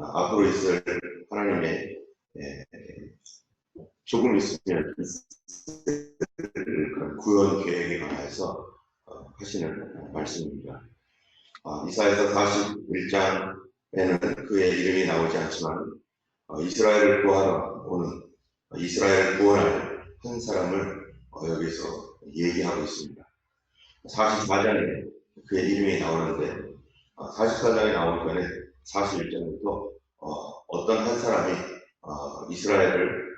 앞으로 있을 하나님의 조금 있으면 그런 구원 계획에 관해서 하시는 말씀입니다. 이사야서 41장에는 그의 이름이 나오지 않지만 이스라엘을 구하러 오는 이스라엘을 구원할 한 사람을 여기서 얘기하고 있습니다. 44장에 그의 이름이 나오는데 44장에 나오기 전에 41장부터 어떤 한 사람이 이스라엘을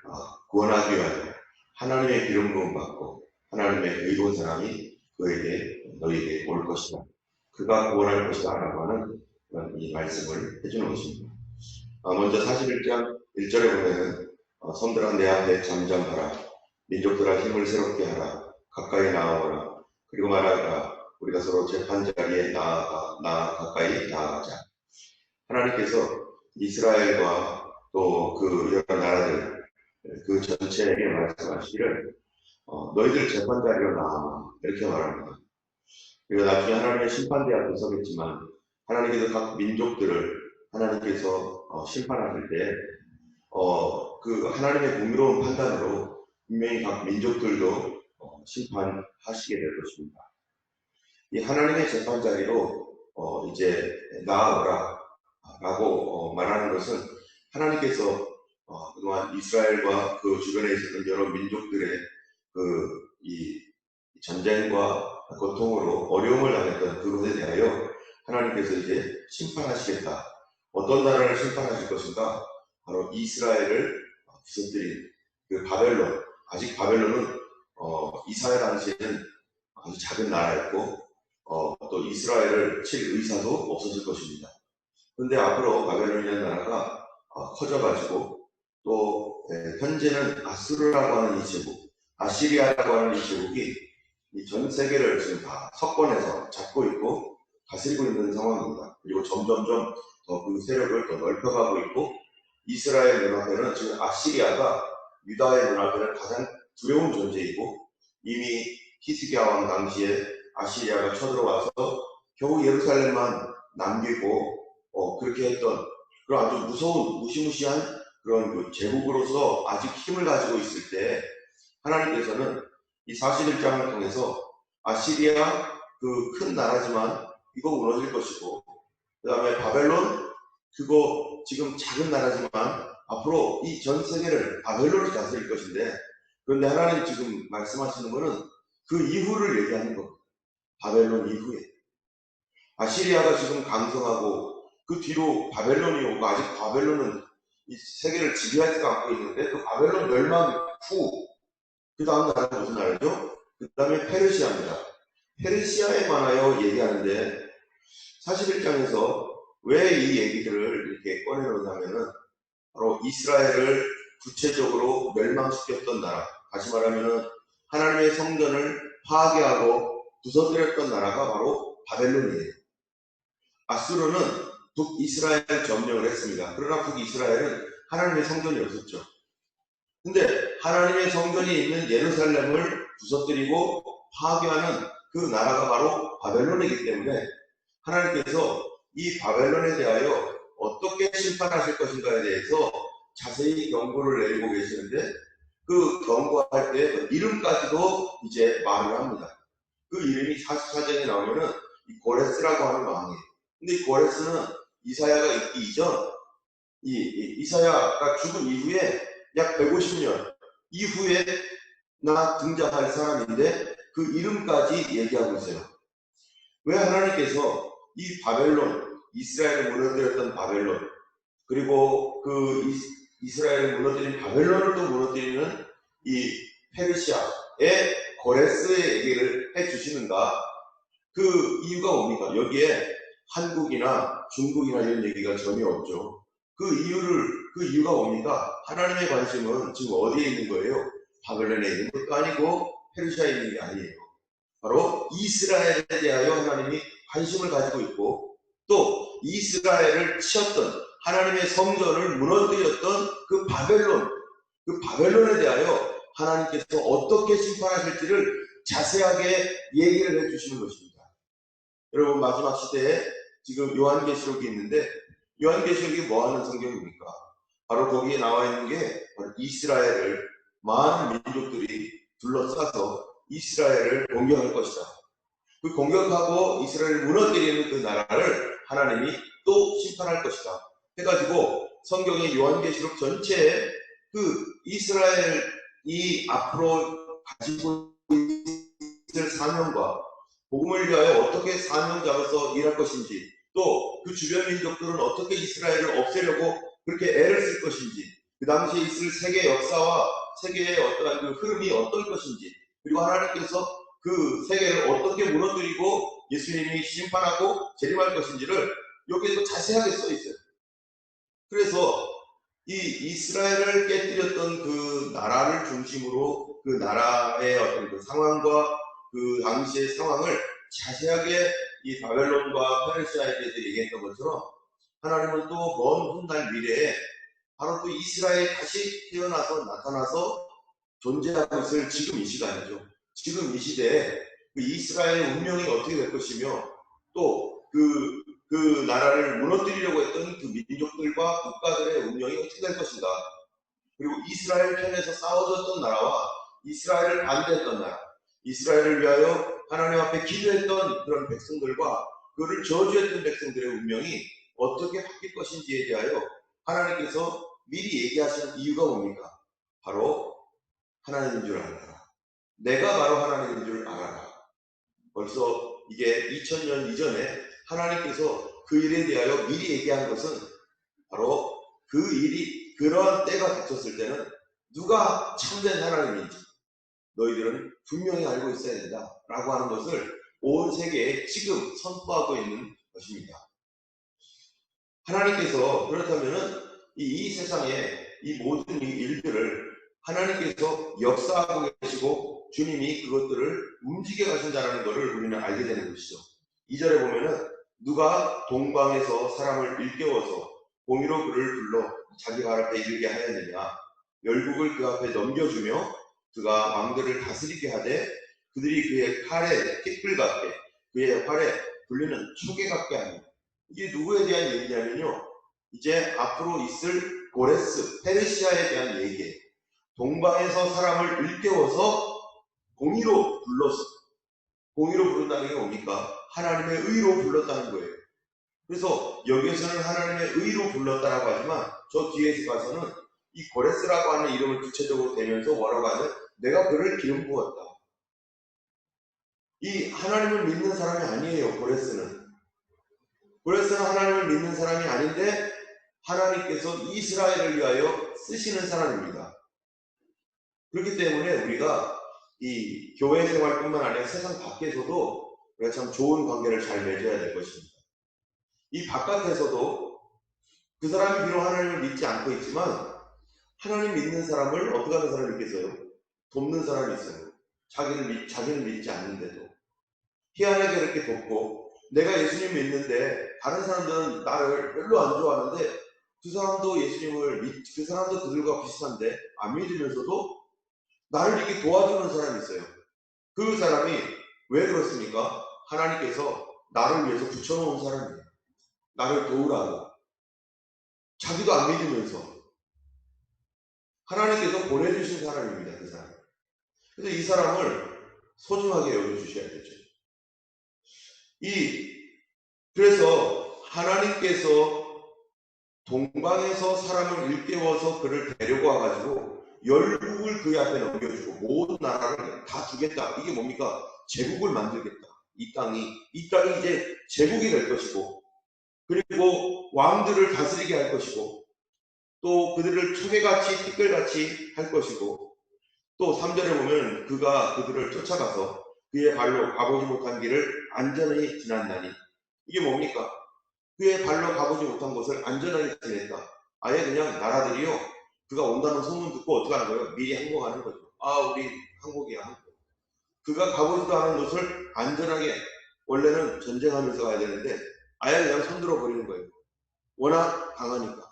구원하기 위하여 하나님의 기름 부음 받고 하나님의 의로운 사람이 너희에게 올 것이다. 그가 구원할 것이다 라고 하는 이 말씀을 해주는 것입니다. 먼저 41장 1절에 보면은 섬들아 내 앞에 잠잠하라. 민족들아 힘을 새롭게 하라. 가까이 나아오라. 그리고 말하라. 우리가 서로 재판자리에 가까이 나아가자. 하나님께서 이스라엘과 또 그 여러 나라들 그 전체에게 말씀하시기를 너희들 재판자리로 나와 이렇게 말합니다. 그리고 나중에 하나님의 심판대 앞에 서겠지만 하나님께서 각 민족들을 하나님께서 심판하실 때 그 하나님의 공의로운 판단으로 분명히 각 민족들도 심판하시게 될 것입니다. 이 하나님의 재판자리로 이제 나아오라 라고 말하는 것은 하나님께서 그동안 이스라엘과 그 주변에 있었던 여러 민족들의 이 전쟁과 고통으로 어려움을 당했던 그것에 대하여 하나님께서 이제 심판하시겠다. 어떤 나라를 심판하실 것인가? 바로 이스라엘을 부서뜨린 그 바벨론. 아직 바벨론은 이사야 당시에는 아주 작은 나라였고 또 이스라엘을 칠 의사도 없었을 것입니다. 그런데 앞으로 바벨론이라는 나라가 커져가지고 또 현재는 아수르라고 하는 이 제국, 아시리아라고 하는 이 제국이 이 전 세계를 지금 다 석권해서 잡고 있고 다스리고 있는 상황입니다. 그리고 점점점 더 그 세력을 더 넓혀가고 있고 이스라엘 눈앞에는 지금 아시리아가 유다의 눈앞에는 가장 두려운 존재이고 이미 히스기야 왕 당시에 아시리아가 쳐들어와서 겨우 예루살렘만 남기고 그렇게 했던 그런 아주 무서운 무시무시한 그런 그 제국으로서 아직 힘을 가지고 있을 때 하나님께서는 이 41장을 통해서 아시리아 그 큰 나라지만 이거 무너질 것이고 그 다음에 바벨론 그거 지금 작은 나라지만 앞으로 이 전 세계를 바벨론이 다스릴 것인데 그런데 하나님 지금 말씀하시는 거는 그 이후를 얘기하는 겁니다. 바벨론 이후에 아시리아가 지금 강성하고 그 뒤로 바벨론이 오고 아직 바벨론은 이 세계를 지배하지도 않고 있는데 그 바벨론 멸망 후 그 다음 나라는 무슨 나라죠? 그 다음에 페르시아입니다. 페르시아에 관하여 얘기하는데 41장에서 왜 이 얘기들을 이렇게 꺼내놓냐면은 바로 이스라엘을 구체적으로 멸망시켰던 나라, 다시 말하면은 하나님의 성전을 파괴하고 부서뜨렸던 나라가 바로 바벨론이에요. 아수르는 북이스라엘 점령을 했습니다. 그러나 북이스라엘은 하나님의 성전이 없었죠. 근데 하나님의 성전이 있는 예루살렘을 부서뜨리고 파괴하는 그 나라가 바로 바벨론이기 때문에 하나님께서 이 바벨론에 대하여 어떻게 심판하실 것인가에 대해서 자세히 경고를 내리고 계시는데 그 경고할 때 이름까지도 이제 말을 합니다. 그 이름이 44장에 나오면은 이 고레스라고 하는 왕이에요. 근데 이 고레스는 이사야가 있기 이전 이사야가 죽은 이후에 약 150년 이후에 등장할 사람인데 그 이름까지 얘기하고 있어요. 왜 하나님께서 이 바벨론, 이스라엘을 무너뜨렸던 바벨론, 그리고 그 이스라엘을 무너뜨린 바벨론을 또 무너뜨리는 이 페르시아의 고레스의 얘기를 해주시는가? 그 이유가 뭡니까? 여기에 한국이나 중국이나 이런 얘기가 전혀 없죠. 그 이유가 뭡니까? 하나님의 관심은 지금 어디에 있는 거예요? 바벨론에 있는 것도 아니고 페르시아에 있는 게 아니에요. 바로 이스라엘에 대하여 하나님이 관심을 가지고 있고 또 이스라엘을 치었던 하나님의 성전을 무너뜨렸던 그 바벨론에 대하여 하나님께서 어떻게 심판하실지를 자세하게 얘기를 해주시는 것입니다. 여러분 마지막 시대에 지금 요한계시록이 있는데 요한계시록이 뭐 하는 성경입니까? 바로 거기에 나와 있는 게 바로 이스라엘을 많은 민족들이 둘러싸서 이스라엘을 공격할 것이다. 그 공격하고 이스라엘을 무너뜨리는 그 나라를 하나님이 또 심판할 것이다. 해가지고 성경의 요한계시록 전체에 그 이스라엘이 앞으로 가지고 있을 사명과 복음을 위하여 어떻게 사명 잡아서 일할 것인지, 또 그 주변 민족들은 어떻게 이스라엘을 없애려고 그렇게 애를 쓸 것인지, 그 당시에 있을 세계 역사와 세계의 어떠한 그 흐름이 어떨 것인지, 그리고 하나님께서 그 세계를 어떻게 무너뜨리고 예수님이 심판하고 재림할 것인지를 여기에도 자세하게 써 있어요. 그래서 이 이스라엘을 깨뜨렸던 그 나라를 중심으로 그 나라의 어떤 그 상황과 그 당시의 상황을 자세하게 이 바벨론과 페르시아에 대해서 얘기했던 것처럼 하나님은 또 먼 훗날 미래에 바로 또 이스라엘이 다시 태어나서 나타나서 존재하고 있을 지금 이 시간이죠. 지금 이 시대에 그 이스라엘의 운명이 어떻게 될 것이며 또 그 나라를 무너뜨리려고 했던 그 민족들과 국가들의 운명이 어떻게 될 것인가. 그리고 이스라엘 편에서 싸워줬던 나라와 이스라엘을 반대했던 나라, 이스라엘을 위하여 하나님 앞에 기도했던 그런 백성들과 그를 저주했던 백성들의 운명이 어떻게 바뀔 것인지에 대하여 하나님께서 미리 얘기하신 이유가 뭡니까? 바로 하나님인 줄 알아라. 내가 바로 하나님인 줄 알아라. 벌써 이게 2000년 이전에 하나님께서 그 일에 대하여 미리 얘기한 것은 바로 그 일이 그러한 때가 닥쳤을 때는 누가 참된 하나님인지 너희들은 분명히 알고 있어야 된다 라고 하는 것을 온 세계에 지금 선포하고 있는 것입니다. 하나님께서 그렇다면 이 세상에 이 모든 일들을 하나님께서 역사하고 계시고 주님이 그것들을 움직여 가신다는 것을 우리는 알게 되는 것이죠. 2절에 보면은 누가 동방에서 사람을 일깨워서 공의로 그를 불러 자기 발 앞에 이르게 하였느냐. 열국을 그 앞에 넘겨주며 그가 왕들을 다스리게 하되 그들이 그의 칼에 깃불 같게 그의 활에 불리는 초계 같게 하니. 이게 누구에 대한 얘기냐면요. 이제 앞으로 있을 고레스, 페르시아에 대한 얘기예요. 동방에서 사람을 일깨워서 공의로 불렀어. 공의로 부른다는 게 뭡니까? 하나님의 의로 불렀다는 거예요. 그래서 여기에서는 하나님의 의로 불렀다라고 하지만 저 뒤에서 가서는 이 고레스라고 하는 이름을 구체적으로 대면서 뭐라고 하면 내가 그를 기름 부었다. 이 하나님을 믿는 사람이 아니에요. 고레스는 하나님을 믿는 사람이 아닌데 하나님께서 이스라엘을 위하여 쓰시는 사람입니다. 그렇기 때문에 우리가 이 교회 생활뿐만 아니라 세상 밖에서도 우리가 참 좋은 관계를 잘 맺어야 될 것입니다. 이 바깥에서도 그 사람이 비록 하나님을 믿지 않고 있지만 하나님 믿는 사람을 어떻게 하는 사람이 있겠어요? 돕는 사람이 있어요. 자기는 믿지 않는데도 희한하게 그렇게 돕고 내가 예수님 믿는데 다른 사람들은 나를 별로 안 좋아하는데 그 사람도 그 사람도 그들과 비슷한데 안 믿으면서도 나를 이렇게 도와주는 사람이 있어요. 그 사람이 왜 그렇습니까? 하나님께서 나를 위해서 붙여놓은 사람이에요. 나를 도우라고. 자기도 안 믿으면서 하나님께서 보내주신 사람입니다. 그 사람. 그래서 이 사람을 소중하게 여겨주셔야 되죠. 그래서 하나님께서 동방에서 사람을 일깨워서 그를 데리고 와가지고 열국을 그의 앞에 넘겨주고 모든 나라를 다 주겠다. 이게 뭡니까? 제국을 만들겠다. 이 땅이 이제 제국이 될 것이고 그리고 왕들을 다스리게 할 것이고 또 그들을 초계같이 티끌같이 할 것이고 또 3절에 보면 그가 그들을 쫓아가서 그의 발로 가보지 못한 길을 안전히 지났나니. 이게 뭡니까? 그의 발로 가보지 못한 곳을 안전하게 지냈다. 아예 그냥 나라들이요. 그가 온다는 소문 듣고 어떻게 하는 거예요? 미리 항복하는 거죠. 우리 항복이야. 항복. 그가 가보지도 않은 곳을 안전하게, 원래는 전쟁하면서 가야 되는데 아예 그냥 손들어 버리는 거예요. 워낙 강하니까.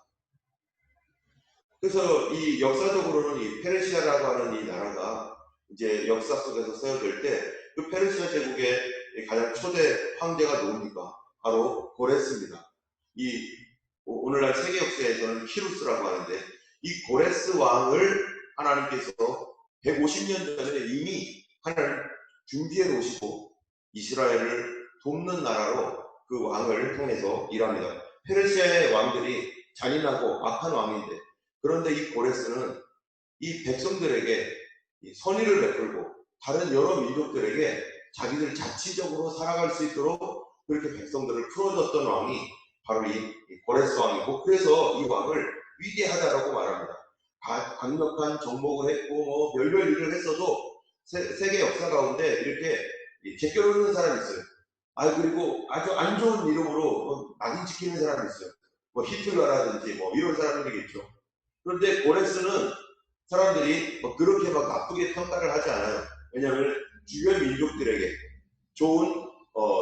그래서 이 역사적으로는 이 페르시아라고 하는 이 나라가 이제 역사 속에서 쓰여질 때 그 페르시아 제국의 가장 초대 황제가 누굽니까? 바로 고레스입니다. 오늘날 세계 역사에서는 키루스라고 하는데, 이 고레스 왕을 하나님께서 150년 전에 이미 하나님 준비해 놓으시고 이스라엘을 돕는 나라로 그 왕을 통해서 일합니다. 페르시아의 왕들이 잔인하고 악한 왕인데, 그런데 이 고레스는 이 백성들에게 선의를 베풀고 다른 여러 민족들에게 자기들 자치적으로 살아갈 수 있도록 그렇게 백성들을 풀어줬던 왕이 바로 이 고레스 왕이고, 그래서 이 왕을 위대하다라고 말합니다. 강력한 정복을 했고 뭐 별별 일을 했어도 세계 역사 가운데 이렇게 제껴놓는 사람이 있어요. 그리고 아주 안 좋은 이름으로 낙인 찍히는 사람이 있어요. 뭐 히틀러라든지 뭐 이런 사람들이겠죠. 그런데 고레스는 사람들이 그렇게 막 나쁘게 평가를 하지 않아요. 왜냐하면 주변 민족들에게 좋은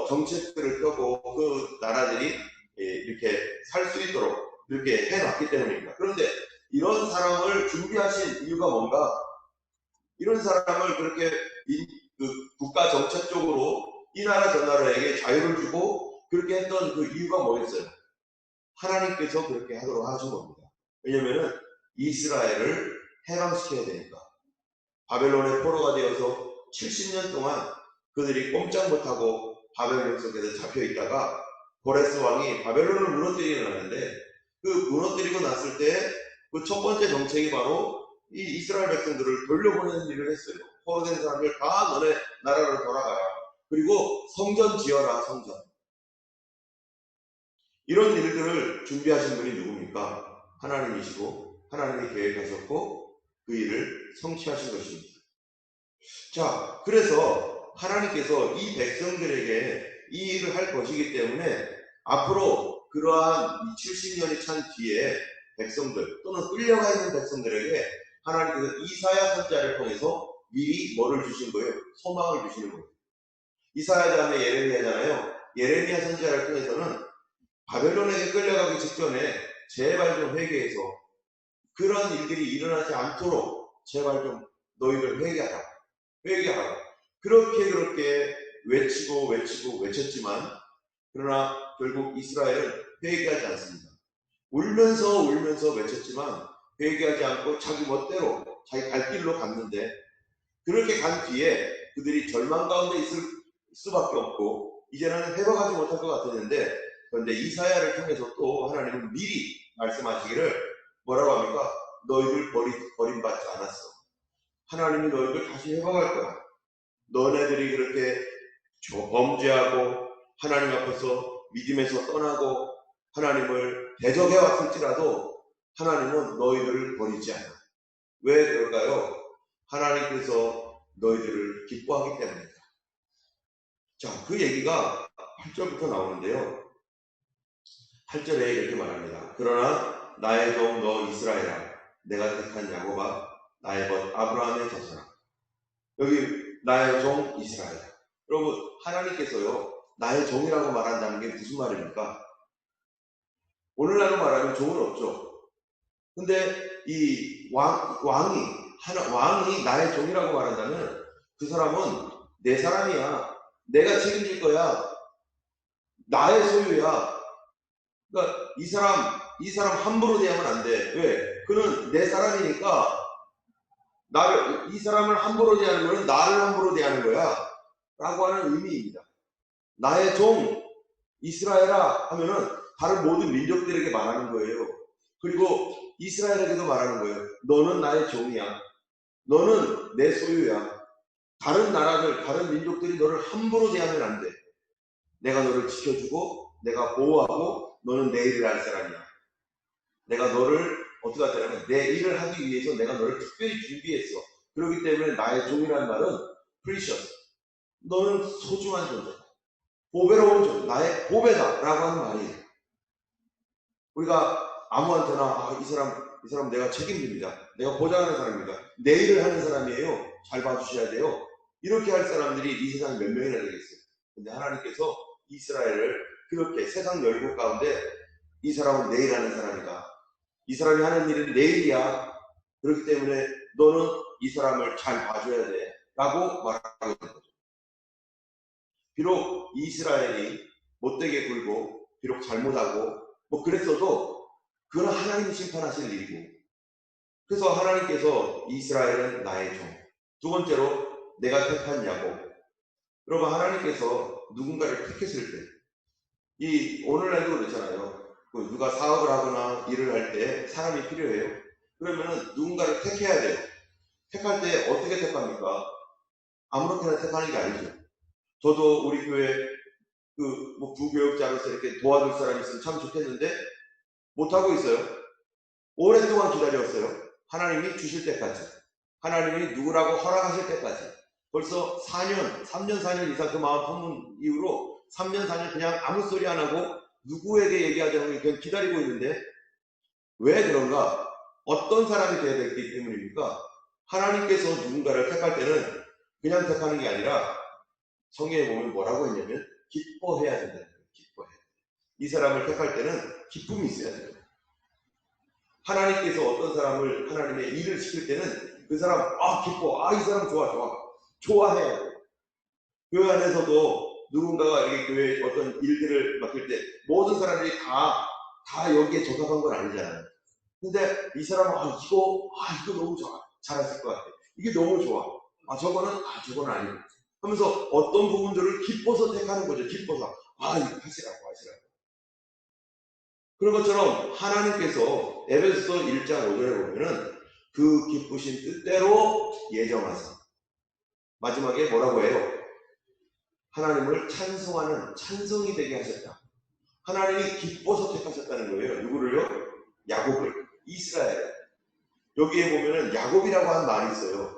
정책들을 펴고 그 나라들이 이렇게 살 수 있도록 이렇게 해놨기 때문입니다. 그런데 이런 사람을 준비하신 이유가 뭔가? 이런 사람을 그렇게 그 국가 정책적으로 이 나라 저 나라에게 자유를 주고 그렇게 했던 그 이유가 뭐였어요? 하나님께서 그렇게 하도록 하신 겁니다. 왜냐면은 이스라엘을 해방시켜야 되니까. 바벨론의 포로가 되어서 70년 동안 그들이 꼼짝 못하고 바벨론 속에서 잡혀 있다가 고레스 왕이 바벨론을 무너뜨리려 하는데, 그 무너뜨리고 났을 때 그 첫 번째 정책이 바로 이 이스라엘 백성들을 돌려보내는 일을 했어요. 포로된 사람들 다 너네 나라로 돌아가라. 그리고 성전 지어라, 성전. 이런 일들을 준비하신 분이 누굽니까? 하나님이시고 하나님이 계획하셨고 그 일을 성취하신 것입니다. 자, 그래서 하나님께서 이 백성들에게 이 일을 할 것이기 때문에 앞으로 그러한 70년이 찬 뒤에 백성들 또는 끌려가 있는 백성들에게 하나님께서 이사야 선지자를 통해서 미리 뭐를 주신 거예요? 소망을 주시는 거예요. 이사야 다음에 예레미야잖아요. 예레미야 선지자를 통해서는 바벨론에게 끌려가기 직전에 제발 좀 회개해서 그런 일들이 일어나지 않도록 제발 좀 너희들 회개하라. 그렇게 외쳤지만 그러나 결국 이스라엘은 회개하지 않습니다. 울면서 외쳤지만 회개하지 않고 자기 멋대로 자기 갈 길로 갔는데, 그렇게 간 뒤에 그들이 절망 가운데 있을 수밖에 없고 이제는 회복하지 못할 것 같았는데, 그런데 이사야를 통해서 또 하나님은 미리 말씀하시기를 뭐라고 합니까? 너희들 버림받지 않았어. 하나님이 너희들 다시 회복할 거야. 너네들이 그렇게 범죄하고 하나님 앞에서 믿음에서 떠나고 하나님을 대적해 왔을지라도 하나님은 너희들을 버리지 않아. 왜 그럴까요? 하나님께서 너희들을 기뻐하기 때문이다. 자, 그 얘기가 8절부터 나오는데요. 8절에 이렇게 말합니다. 그러나 나의 종 너 이스라엘아, 내가 택한 야곱아, 나의 벗 아브라함의 자손아. 여기 나의 종 이스라엘. 여러분, 하나님께서요 나의 종이라고 말한다는 게 무슨 말입니까? 오늘날로 말하면 종은 없죠. 근데 이 왕이 나의 종이라고 말한다면 그 사람은 내 사람이야. 내가 책임질 거야. 나의 소유야. 그러니까 이 사람 함부로 대하면 안 돼. 왜? 그는 내 사람이니까 이 사람을 함부로 대하는 거는 나를 함부로 대하는 거야. 라고 하는 의미입니다. 나의 종, 이스라엘아 하면은 다른 모든 민족들에게 말하는 거예요. 그리고 이스라엘에게도 말하는 거예요. 너는 나의 종이야. 너는 내 소유야. 다른 나라들, 다른 민족들이 너를 함부로 대하면 안 돼. 내가 너를 지켜주고 내가 보호하고 너는 내 일을 할 사람이야. 내가 너를 어떻게 하냐면 내 일을 하기 위해서 내가 너를 특별히 준비했어. 그렇기 때문에 나의 종이라는 말은 precious. 너는 소중한 존재다. 보배로운 존재. 나의 보배다. 라고 하는 말이에요. 우리가 아무한테나 이 사람 내가 책임집니다. 내가 보장하는 사람입니다. 내 일을 하는 사람이에요. 잘 봐주셔야 돼요. 이렇게 할 사람들이 이 세상에 몇 명이나 되겠어요. 근데 하나님께서 이스라엘을 그렇게 세상 열국 가운데 이 사람은 내 일하는 사람이다. 이 사람이 하는 일은 내 일이야. 그렇기 때문에 너는 이 사람을 잘 봐줘야 돼. 라고 말하고 있는 거죠. 비록 이스라엘이 못되게 굴고 비록 잘못하고 뭐 그랬어도 그건 하나님이 심판하실 일이고, 그래서 하나님께서 이스라엘은 나의 종, 두 번째로 내가 택한 야곱. 여러분, 하나님께서 누군가를 택했을 때, 오늘날도 그렇잖아요. 누가 사업을 하거나 일을 할 때 사람이 필요해요. 그러면은 누군가를 택해야 돼요. 택할 때 어떻게 택합니까? 아무렇게나 택하는 게 아니죠. 저도 우리 교회 부교역자로서 이렇게 도와줄 사람이 있으면 참 좋겠는데 못하고 있어요. 오랫동안 기다렸어요. 하나님이 주실 때까지. 하나님이 누구라고 허락하실 때까지. 벌써 3년, 4년 이상 그 마음 품은 이후로 3년, 4년 그냥 아무 소리 안 하고 누구에게 얘기하자고 그냥 기다리고 있는데 왜 그런가? 어떤 사람이 돼야 되기 때문입니까? 하나님께서 누군가를 택할 때는 그냥 택하는 게 아니라 성경에 보면 뭐라고 했냐면 기뻐해야 된다는 거예요. 기뻐해. 이 사람을 택할 때는 기쁨이 있어야 돼요. 하나님께서 어떤 사람을 하나님의 일을 시킬 때는 그 사람 기뻐. 이 사람 좋아해야 돼요. 교회 안에서도 누군가가 이렇게 교회에 어떤 일들을 맡길 때 모든 사람들이 다 여기에 적합한 건 아니잖아요. 근데 이 사람은 이거 너무 좋아. 잘했을 것 같아. 이게 너무 좋아. 저거는 아니고. 하면서 어떤 부분들을 기뻐서 택하는 거죠. 기뻐서. 이거 하시라고. 그런 것처럼 하나님께서 에베소서 1장 5절에 보면은 그 기쁘신 뜻대로 예정하사. 마지막에 뭐라고 해요? 하나님을 찬송하는 찬송이 되게 하셨다. 하나님이 기뻐서 택하셨다는 거예요. 누구를요? 야곱을. 이스라엘. 여기에 보면은 야곱이라고 한 말이 있어요.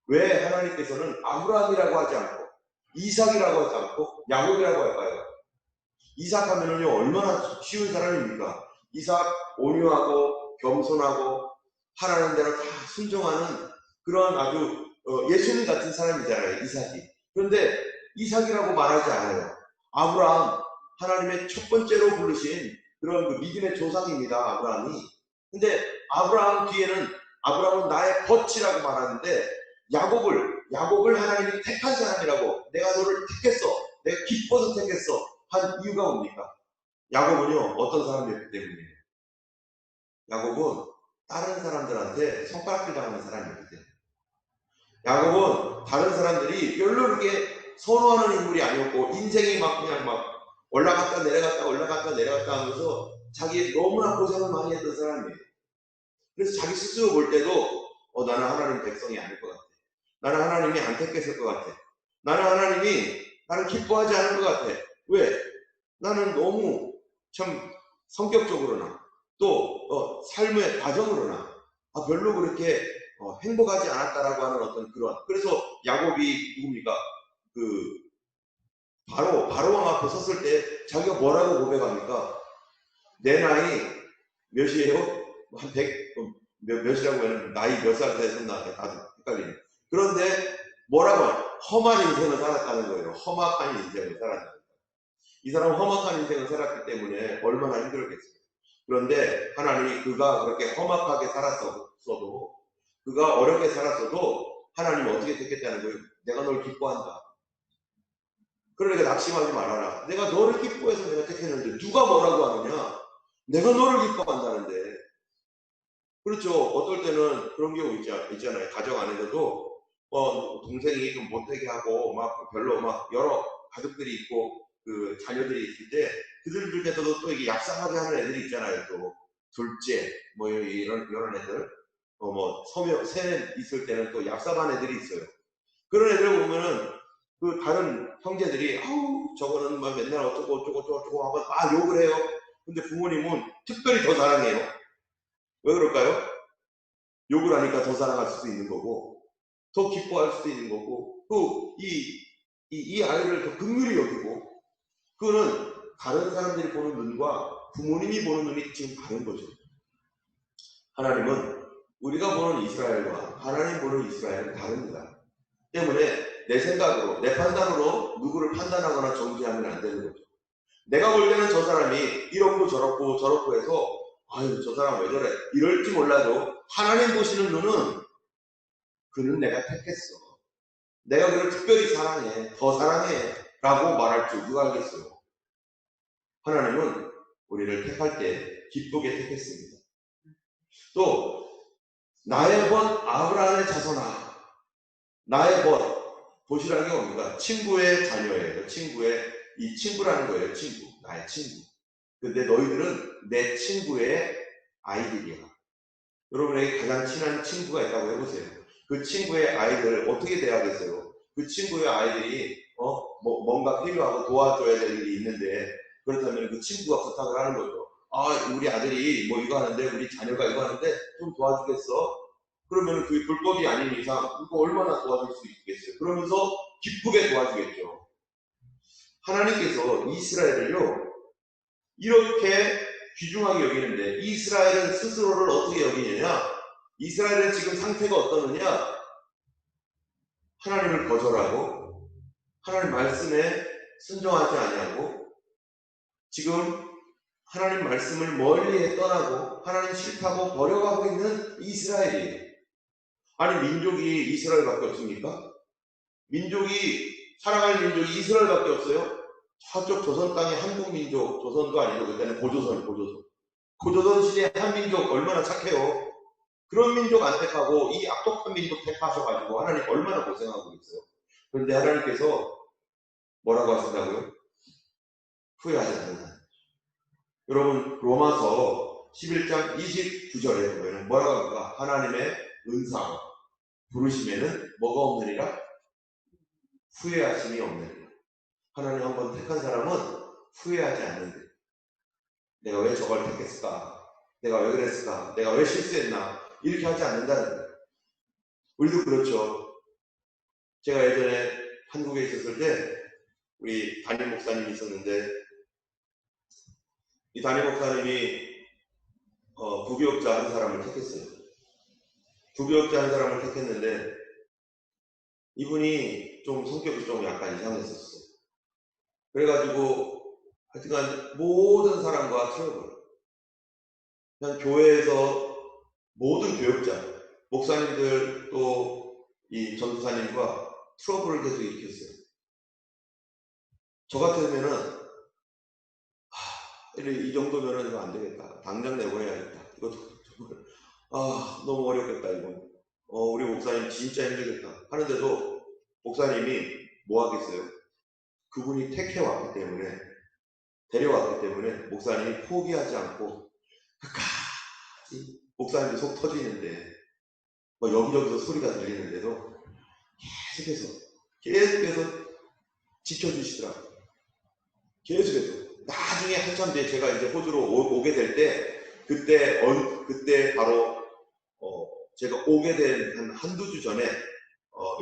왜 하나님께서는 아브라함이라고 하지 않고 이삭이라고 하지 않고 야곱이라고 할까요? 이삭 하면은요 얼마나 쉬운 사람입니까? 이삭 온유하고 겸손하고 하라는 대로 다 순종하는 그런 아주 예수님 같은 사람이잖아요. 이삭이. 그런데 이삭이라고 말하지 않아요. 아브라함, 하나님의 첫 번째로 부르신 그런 그 믿음의 조상입니다. 아브라함이. 근데 아브라함 뒤에는 아브라함은 나의 벗이라고 말하는데 야곱을 하나님이 택한 사람이라고, 내가 너를 택했어, 내가 기뻐서 택했어 한 이유가 뭡니까? 야곱은요 어떤 사람이었기 때문이에요. 야곱은 다른 사람들한테 손가락질 당하는 사람이었기 때문에. 야곱은 다른 사람들이 별로 그렇게 선호하는 인물이 아니었고, 인생이 그냥 올라갔다 내려갔다 하면서 자기 너무나 고생을 많이 했던 사람이에요. 그래서 자기 스스로 볼 때도 나는 하나님 백성이 아닐 것 같아. 나는 하나님이 안 택했을 것 같아. 나는 하나님이 나를 기뻐하지 않을 것 같아. 왜? 나는 너무 참 성격적으로나 또 삶의 과정으로나 별로 그렇게 행복하지 않았다라고 하는 어떤 그래서 야곱이 누굽니까? 바로 왕 앞에 섰을 때 자기가 뭐라고 고백합니까? 내 나이 몇이에요? 한 100, 몇이라고 하면 나이 몇 살 됐었나? 나도 헷갈리네. 그런데 뭐라고 험한 인생을 살았다는 거예요. 험악한 인생을 살았다는 거예요. 이 사람은 험악한 인생을 살았기 때문에 얼마나 힘들었겠어요. 그런데 하나님이 그가 그렇게 험악하게 살았어도, 그가 어렵게 살았어도 하나님이 어떻게 택했다는 거예요? 내가 널 기뻐한다. 그러니까 낙심하지 말아라. 내가 너를 기뻐해서 내가 택했는데 누가 뭐라고 하느냐? 내가 너를 기뻐한다는데. 그렇죠. 어떨 때는 그런 경우 있잖아요. 가정 안에서도 동생이 좀 못되게 하고 별로 여러 가족들이 있고 그 자녀들이 있을 때 그들 중에서도 또 이게 얍삽하게 하는 애들이 있잖아요. 또 둘째 이런 애들 세 있을 때는 또 얍삽한 애들이 있어요. 그런 애들 보면은 그 다른 형제들이 저거는 맨날 어쩌고 하고 막 욕을 해요. 근데 부모님은 특별히 더 사랑해요. 왜 그럴까요? 욕을 하니까 더 사랑할 수도 있는 거고, 더 기뻐할 수도 있는 거고, 또 이 아이를 더 긍휼히 여기고, 그거는 다른 사람들이 보는 눈과 부모님이 보는 눈이 지금 다른 거죠. 하나님은 우리가 보는 이스라엘과 하나님 보는 이스라엘은 다릅니다. 때문에 내 생각으로, 내 판단으로 누구를 판단하거나 정죄하면 안 되는 거죠. 내가 볼 때는 저 사람이 이렇고 저렇고 해서 저 사람 왜 저래 이럴지 몰라도 하나님 보시는 눈은 그는 내가 택했어. 내가 그를 특별히 사랑해. 더 사랑해. 라고 말할 줄 누가 알겠어요. 하나님은 우리를 택할 때 기쁘게 택했습니다. 또 나의 벗 아브라함의 자손아. 나의 벗, 벗이라는 게 뭡니까? 친구의 자녀예요. 이 친구라는 거예요. 친구, 나의 친구. 근데 너희들은 내 친구의 아이들이야. 여러분에게 가장 친한 친구가 있다고 해보세요. 그 친구의 아이들 어떻게 대하겠어요? 그 친구의 아이들이 뭔가 필요하고 도와줘야 될 일이 있는데, 그렇다면 그 친구가 부탁을 하는 거죠. 우리 아들이 뭐 이거 하는데, 우리 자녀가 이거 하는데 좀 도와주겠어? 그러면 그게 불법이 아닌 이상 그거 얼마나 도와줄 수 있겠어요? 그러면서 기쁘게 도와주겠죠. 하나님께서 이스라엘을요 이렇게 귀중하게 여기는데, 이스라엘은 스스로를 어떻게 여기느냐? 이스라엘은 지금 상태가 어떠느냐? 하나님을 거절하고 하나님 말씀에 순종하지 아니하고 지금 하나님 말씀을 멀리 떠나고 하나님 싫다고 버려가고 있는 이스라엘이에요. 아니, 민족이 이스라엘밖에 없습니까? 사랑할 민족이 이스라엘밖에 없어요? 저쪽 조선 땅의 한국 민족, 조선도 아니고 그때는 고조선 시대의 한민족 얼마나 착해요. 그런 민족 안 택하고 이 악독한 민족 택하셔가지고 하나님 얼마나 고생하고 있어요. 그런데 하나님께서 뭐라고 하신다고요? 후회하지 않는다. 여러분, 로마서 11장 29절에 보면 뭐라고 합니까? 하나님의 은사와 부르심에는 뭐가 없느니라? 후회하심이 없느니라. 하나님 한번 택한 사람은 후회하지 않는데, 내가 왜 저걸 택했을까? 내가 왜 그랬을까? 내가 왜 실수했나? 이렇게 하지 않는다는 거예요. 우리도 그렇죠. 제가 예전에 한국에 있었을 때 우리 담임 목사님이 있었는데, 이 담임 목사님이 부교육자 한 사람을 택했어요. 부교육자 한 사람을 택했는데 이분이 좀 성격이 좀 약간 이상했었어요. 그래가지고 하여튼간 모든 사람과 트러블, 그냥 교회에서 모든 교육자, 목사님들 또 이 전도사님과 트러블을 계속 일으켰어요. 저 같으면은 이 정도면은 이거 안 되겠다. 당장 내보내야겠다. 이거 정말 너무 어렵겠다 이거. 우리 목사님 진짜 힘들겠다 하는데도 목사님이 뭐 하겠어요? 그분이 택해왔기 때문에, 데려왔기 때문에 목사님이 포기하지 않고 끝까지, 목사님도 속 터지는데 여기저기서 소리가 들리는데도 계속해서 지켜주시더라고요. 계속해서. 나중에 한참 뒤에 제가 이제 호주로 오게 될 때, 그때 바로 제가 오게 된 한두 주 전에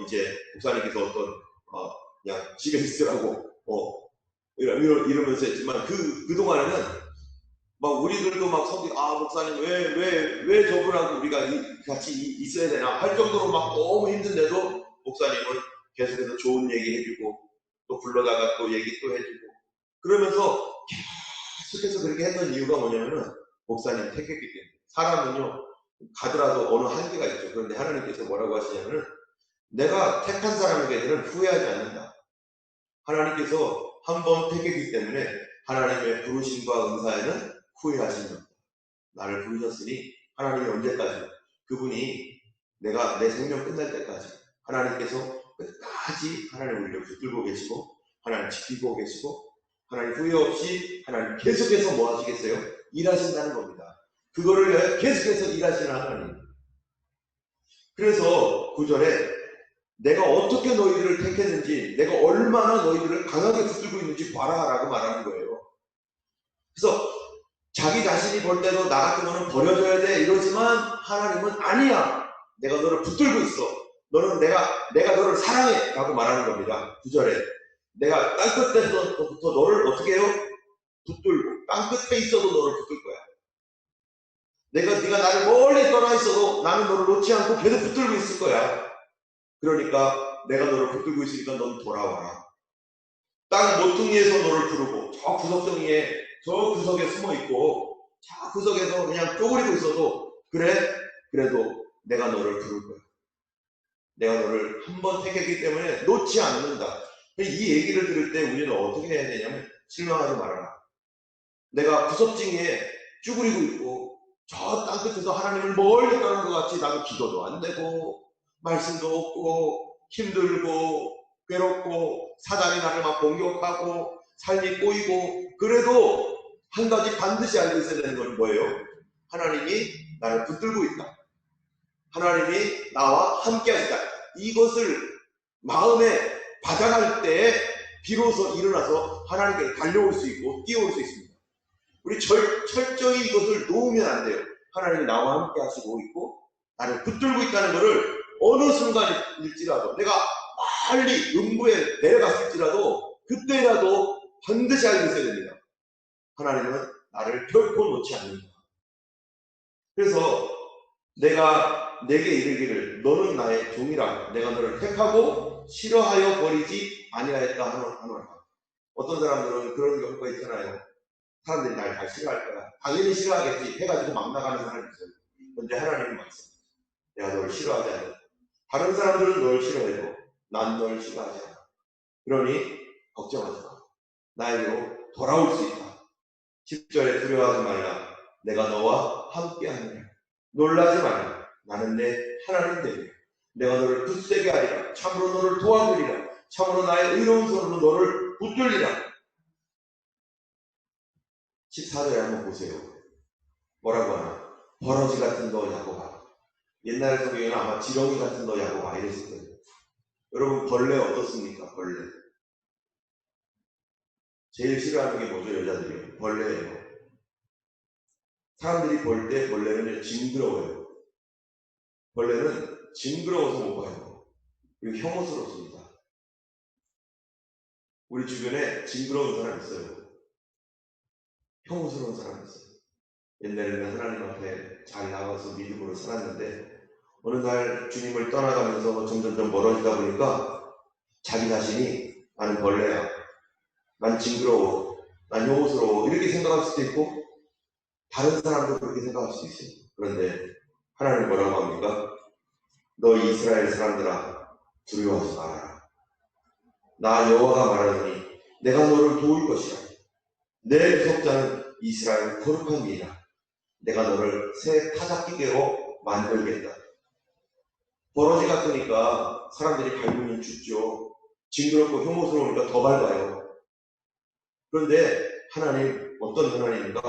이제 목사님께서 그냥 집에 있으라고 이러면서 했지만, 그동안에는 막 우리들도 막 목사님 왜 저분하고 우리가 같이 있어야 되나 할 정도로 막 너무 힘든데도 목사님은 계속해서 좋은 얘기 해주고, 또 불러다가 또 얘기 또 해주고, 그러면서 계속해서 그렇게 했던 이유가 뭐냐면은 목사님 택했기 때문에. 사람은요 가더라도 어느 한계가 있죠. 그런데 하나님께서 뭐라고 하시냐면은, 내가 택한 사람에게는 후회하지 않는다. 하나님께서 한번 택했기 때문에 하나님의 부르심과 은사에는 후회하시는 없다. 나를 부르셨으니 하나님이 언제까지, 그분이 내가 내 생명 끝날 때까지 하나님께서 끝까지 하나님을 붙들고 계시고, 하나님 지키고 계시고, 하나님 후회 없이 하나님 계속해서 뭐 하시겠어요? 일하신다는 겁니다. 그거를 계속해서 일하시는 하나님. 그래서 9절에 내가 어떻게 너희들을 택했는지, 내가 얼마나 너희들을 강하게 붙들고 있는지 봐라 라고 말하는 거예요. 그래서 자기 자신이 볼 때도 나 같은 거는 버려줘야 돼 이러지만, 하나님은 아니야, 내가 너를 붙들고 있어, 내가 너를 사랑해 라고 말하는 겁니다. 9절에 내가 땅끝에서부터 너를 어떻게 해요? 붙들고, 땅끝에 있어도 너를 붙들 거야. 네가 나를 멀리 떠나 있어도 나는 너를 놓지 않고 계속 붙들고 있을 거야. 그러니까 내가 너를 붙들고 있으니까 넌 돌아와라. 땅 모퉁이에서 너를 부르고, 저 구석덩이에 저 구석에 숨어 있고 저 구석에서 그냥 쪼그리고 있어도 그래도 내가 너를 부를 거야. 내가 너를 한번 택했기 때문에 놓지 않는다. 이 얘기를 들을 때 우리는 어떻게 해야 되냐면, 실망하지 말아라. 내가 구석지기에 쭈그리고 있고 저 땅끝에서 하나님을 멀리 떠난 것 같이 나도 기도도 안 되고 말씀도 없고 힘들고 괴롭고 사단이 나를 막 공격하고 삶이 꼬이고, 그래도 한 가지 반드시 알고 있어야 되는 건 뭐예요? 하나님이 나를 붙들고 있다. 하나님이 나와 함께 하시다. 이것을 마음에 받아갈 때 비로소 일어나서 하나님께 달려올 수 있고 뛰어올 수 있습니다. 우리 철저히 이것을 놓으면 안 돼요. 하나님이 나와 함께 하시고 있고 나를 붙들고 있다는 것을 어느 순간일지라도, 내가 빨리 음부에 내려갔을지라도 그때라도 반드시 알고 있어야 됩니다. 하나님은 나를 결코 놓지 않는다. 그래서 내가 내게 이르기를 너는 나의 종이라 내가 너를 택하고 싫어하여 버리지 아니하였다 하노라. 어떤 사람들은 그런 경우가 있잖아요. 사람들이 날 잘 싫어할 거야. 당연히 싫어하겠지 해가지고 막 나가는 사람이 있어요. 그런데 하나님은 말씀, 내가 너를 싫어하지 않아. 다른 사람들은 널 싫어해도 난 널 싫어하지 않아. 그러니 걱정하지 마. 나에게로 돌아올 수 있다. 10절에 두려워하지 말라. 내가 너와 함께하느냐. 놀라지 말라. 나는 내 하나님 되리라. 내가 너를 굳세게 하리라. 참으로 너를 도와주리라. 참으로 나의 의로운 손으로 너를 붙들리라. 14절에 한번 보세요. 뭐라고 하나? 버러지 같은 너 야곱아. 옛날 성경에는 아마 지렁이 같은 너 야곱아 이랬을 거예요. 여러분, 벌레 어떻습니까? 벌레. 제일 싫어하는 게 뭐죠? 여자들이. 벌레예요. 사람들이 볼 때 벌레는 징그러워요. 벌레는 징그러워서 못 봐요. 그리고 혐오스럽습니다. 우리 주변에 징그러운 사람 있어요. 혐오스러운 사람 있어요. 옛날에는 하나님 앞에 잘 나가서 믿음으로 살았는데 어느 날 주님을 떠나가면서 점점 멀어지다 보니까 자기 자신이 나는 벌레야, 난 징그러워, 난 혐오스러워 이렇게 생각할 수도 있고 다른 사람도 그렇게 생각할 수도 있어요. 그런데 하나님 뭐라고 합니까? 너 이스라엘 사람들아 두려워하지 말아라. 나 여호와가 말하노니 내가 너를 도울 것이라. 내 구속자는 이스라엘 거룩한 이라. 내가 너를 새 타작기계로 만들겠다. 버러지 같으니까 사람들이 밟으면 죽죠. 징그럽고 혐오스러우니까 더 밟아요. 그런데 하나님 어떤 하나님인가?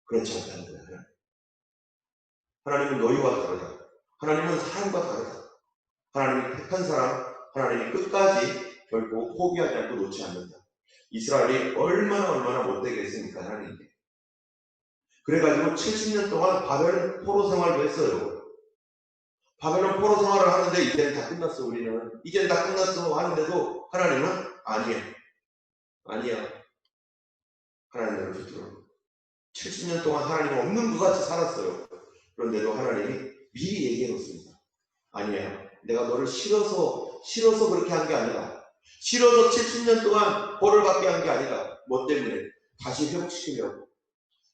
그렇지 않다는 거예요. 하나님은 너희와 다르다. 하나님은 사람과 다르다. 하나님이 택한 사람, 하나님이 끝까지 결코 포기하지 않고 놓지 않는다. 이스라엘이 얼마나 못되게 했습니까? 하나님께. 그래가지고 70년 동안 바벨론 포로 생활도 했어요. 바벨론 포로 생활을 하는데 이제는 다 끝났어. 우리는 이제는 다 끝났어 하는데도 하나님은 아니야. 하나님을 붙들어 70년 동안 하나님 없는 것 같이 살았어요. 그런데도 하나님이 미리 얘기해 놓습니다. 아니야. 내가 너를 싫어서 그렇게 한 게 아니라, 싫어서 70년 동안 벌을 받게 한 게 아니라, 뭐 때문에? 다시 회복시키려고.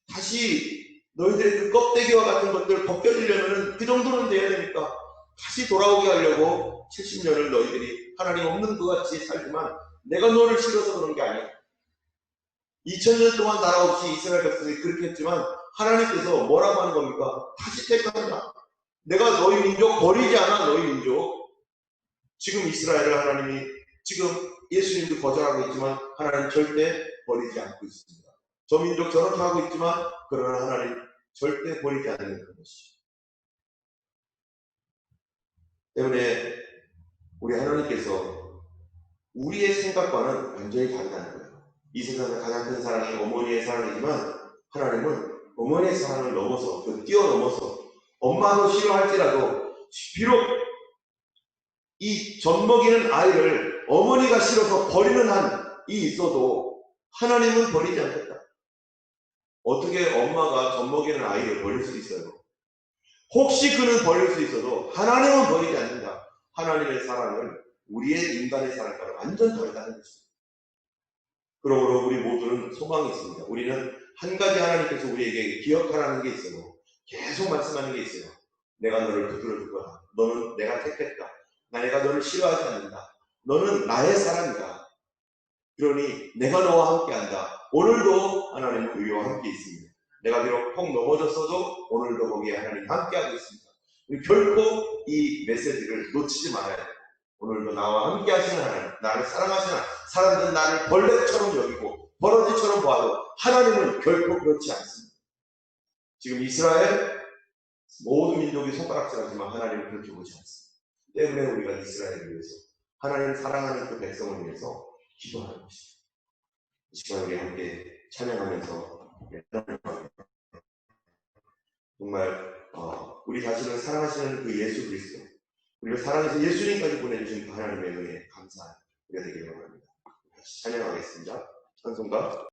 다시 너희들의 그 껍데기와 같은 것들을 벗겨지려면 그 정도는 돼야 되니까 다시 돌아오게 하려고 70년을 너희들이 하나님 없는 것 같이 살지만 내가 너를 싫어서 그런 게 아니야. 2000년 동안 나라 없이 이스라엘 백성이 그렇게 했지만 하나님께서 뭐라고 하는 겁니까? 다시 택한다. 내가 너희 민족 버리지 않아. 너희 민족. 지금 이스라엘을 하나님이, 지금 예수님도 거절하고 있지만 하나님 절대 버리지 않고 있습니다. 저 민족 저렇게 하고 있지만 그러나 하나님 절대 버리지 않는 것이죠. 때문에 우리 하나님께서 우리의 생각과는 완전히 다르다는 거예요. 이 세상에서 가장 큰 사랑이 어머니의 사랑이지만 하나님은 어머니의 사랑을 넘어서, 뛰어넘어서 엄마도 싫어할지라도 비록 이 젖먹이는 아이를 어머니가 싫어서 버리는 한이 있어도 하나님은 버리지 않겠다. 어떻게 엄마가 젖먹이는 아이를 버릴 수 있어요? 혹시 그는 버릴 수 있어도 하나님은 버리지 않는다. 하나님의 사랑은 우리의 인간의 사랑과는 완전 다르다는 것입니다. 그러므로 우리 모두는 소망이 있습니다. 우리는 한 가지 하나님께서 우리에게 기억하라는 게 있어요. 계속 말씀하는 게 있어요. 내가 너를 붙들어 줄 거다. 너는 내가 택했다. 내가 너를 싫어하지 않는다. 너는 나의 사람이다. 그러니 내가 너와 함께 한다. 오늘도 하나님은 우리와 함께 있습니다. 내가 비록 폭 넘어졌어도 오늘도 거기에 하나님이 함께하고 있습니다. 결코 이 메시지를 놓치지 말아야 돼요. 오늘도 나와 함께 하시는 하나님, 나를 사랑하시는 하나님, 사람들은 나를 벌레처럼 여기고 버러지처럼 봐도 하나님은 결코 그렇지 않습니다. 지금 이스라엘 모든 민족이 손가락질하지만 하나님은 그렇게 보지 않습니다. 때문에 우리가 이스라엘을 위해서 하나님 사랑하는 그 백성을 위해서 기도하는 것입니다. 이 시간 우리 함께 찬양하면서 정말 우리 자신을 사랑하시는 그 예수 그리스도, 우리를 사랑해서 예수님까지 보내주신 그 하나님의 은혜에 감사한 우리가 되기를 원합니다. 다시 찬양하겠습니다. 찬송가